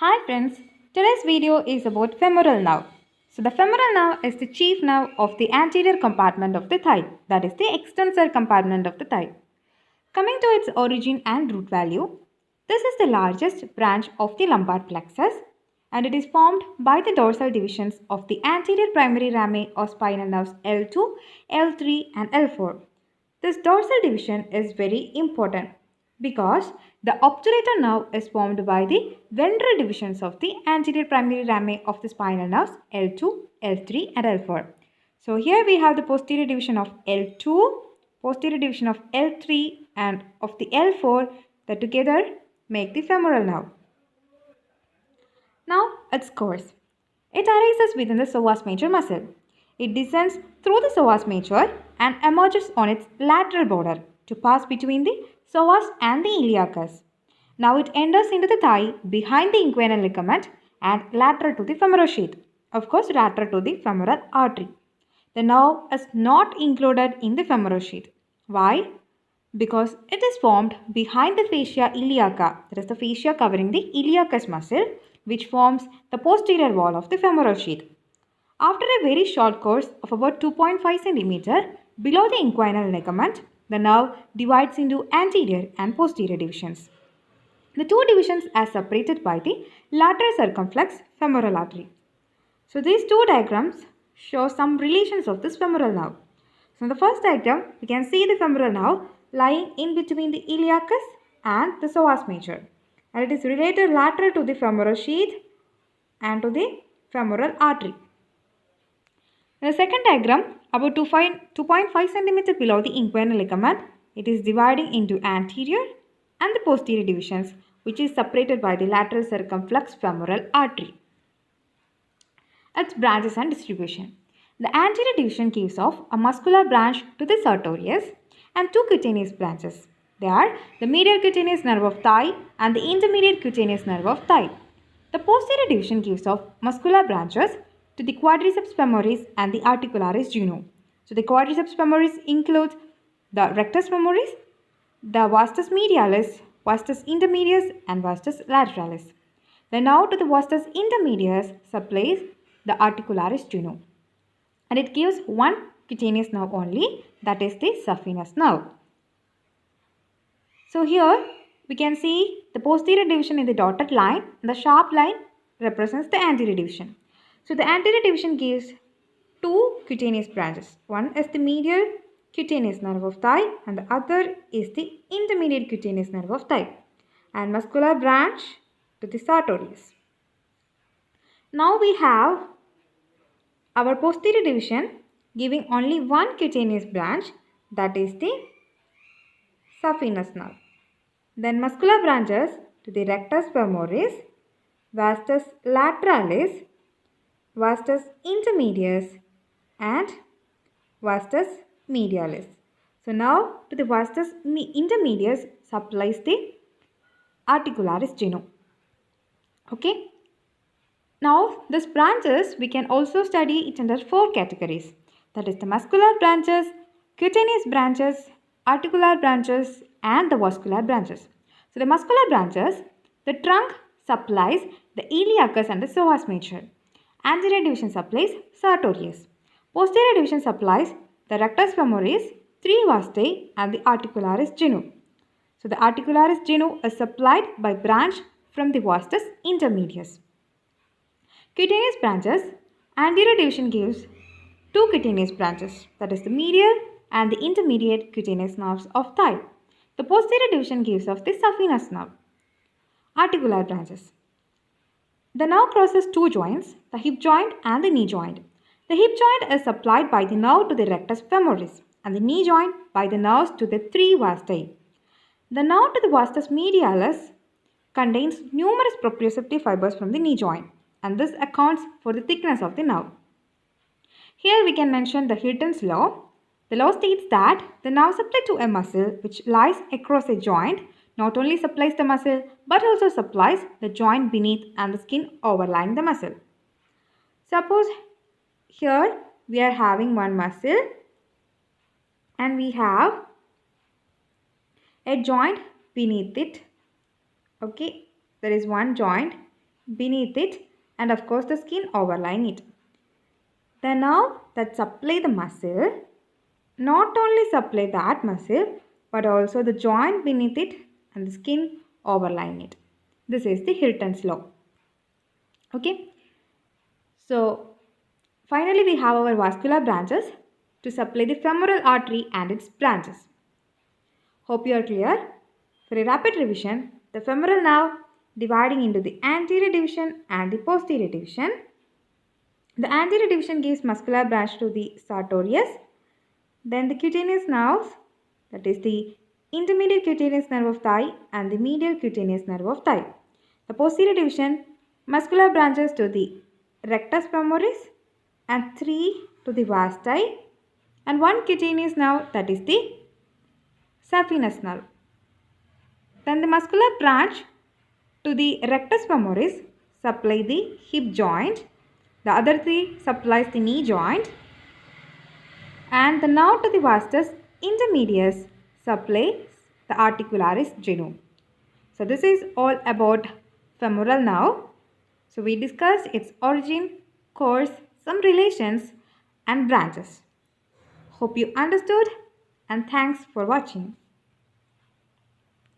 Hi friends, today's video is about femoral nerve. So the femoral nerve is the chief nerve of the anterior compartment of the thigh, that is the extensor compartment of the thigh. Coming to its origin and root value, this is the largest branch of the lumbar plexus and it is formed by the dorsal divisions of the anterior primary rami or spinal nerves L2, L3 and L4. This dorsal division is very important because the obturator nerve is formed by the ventral divisions of the anterior primary rami of the spinal nerves L2, L3 and L4. So here we have the posterior division of L2, posterior division of L3 and of the L4 that together make the femoral nerve. Now its course. It arises within the psoas major muscle. It descends through the psoas major and emerges on its lateral border to pass between the psoas and the iliacus. Now it enters into the thigh behind the inguinal ligament and lateral to the femoral sheath. Of course, lateral to the femoral artery. The nerve is not included in the femoral sheath. Why? Because it is formed behind the fascia iliaca, that is the fascia covering the iliacus muscle, which forms the posterior wall of the femoral sheath. After a very short course of about 2.5 cm below the inguinal ligament, the nerve divides into anterior and posterior divisions. The two divisions are separated by the lateral circumflex femoral artery. So these two diagrams show some relations of this femoral nerve. So in the first diagram, we can see the femoral nerve lying in between the iliacus and the psoas major. And it is related lateral to the femoral sheath and to the femoral artery. In the second diagram, about 2.5 cm below the inguinal ligament, it is dividing into anterior and the posterior divisions, which is separated by the lateral circumflex femoral artery. Its branches and distribution. The anterior division gives off a muscular branch to the sartorius and two cutaneous branches. They are the medial cutaneous nerve of thigh and the intermediate cutaneous nerve of thigh. The posterior division gives off muscular branches to the quadriceps femoris and the articularis genu. So the quadriceps femoris includes the rectus femoris, the vastus medialis, vastus intermedius and vastus lateralis. The nerve to the vastus intermedius supplies the articularis genu and it gives one cutaneous nerve only, that is the saphenous nerve. So here we can see the posterior division in the dotted line and the sharp line represents the anterior division. So the anterior division gives two cutaneous branches. One is the medial cutaneous nerve of thigh and the other is the intermediate cutaneous nerve of thigh and muscular branch to the sartorius. Now we have our posterior division giving only one cutaneous branch, that is the saphenous nerve. Then muscular branches to the rectus femoris, vastus lateralis, vastus intermedius and vastus medialis. So now to the vastus intermedius supplies the articularis genu. Okay. Now these branches we can also study it under four categories, that is the muscular branches, cutaneous branches, articular branches and the vascular branches. So the muscular branches, the trunk supplies the iliacus and the psoas major. Anterior division supplies sartorius. Posterior division supplies the rectus femoris, three vastae and the articularis genu. So the articularis genu is supplied by branch from the vastus intermedius. Cutaneous branches. Anterior division gives two cutaneous branches, that is the medial and the intermediate cutaneous nerves of thigh. The posterior division gives of the saphenous nerve. Articular branches. The nerve crosses two joints, the hip joint and the knee joint. The hip joint is supplied by the nerve to the rectus femoris and the knee joint by the nerves to the three vastae. The nerve to the vastus medialis contains numerous proprioceptive fibers from the knee joint, and this accounts for the thickness of the nerve. Here we can mention the Hilton's law. The law states that the nerve supply to a muscle which lies across a joint not only supplies the muscle but also supplies the joint beneath and the skin overlying the muscle. Suppose here we are having one muscle and we have a joint beneath it. Okay, there is one joint beneath it, and of course the skin overlying it. The nerve that supply the muscle not only supply that muscle but also the joint beneath it and the skin overlying it. This is the Hilton's law. Okay. So finally we have our vascular branches to supply the femoral artery and its branches. Hope you are clear. For a rapid revision, the femoral nerve dividing into the anterior division and the posterior division. The anterior division gives muscular branch to the sartorius. Then the cutaneous nerves, that is the intermediate cutaneous nerve of thigh and the medial cutaneous nerve of thigh. The posterior division, muscular branches to the rectus femoris and 3 to the vasti and 1 cutaneous nerve, that is the saphenous nerve. Then the muscular branch to the rectus femoris supply the hip joint, the other 3 supplies the knee joint, and the nerve to the vastus intermedius supplies the articularis genome. So this is all about femoral nerve. So we discussed its origin, course, some relations and branches. Hope you understood and thanks for watching.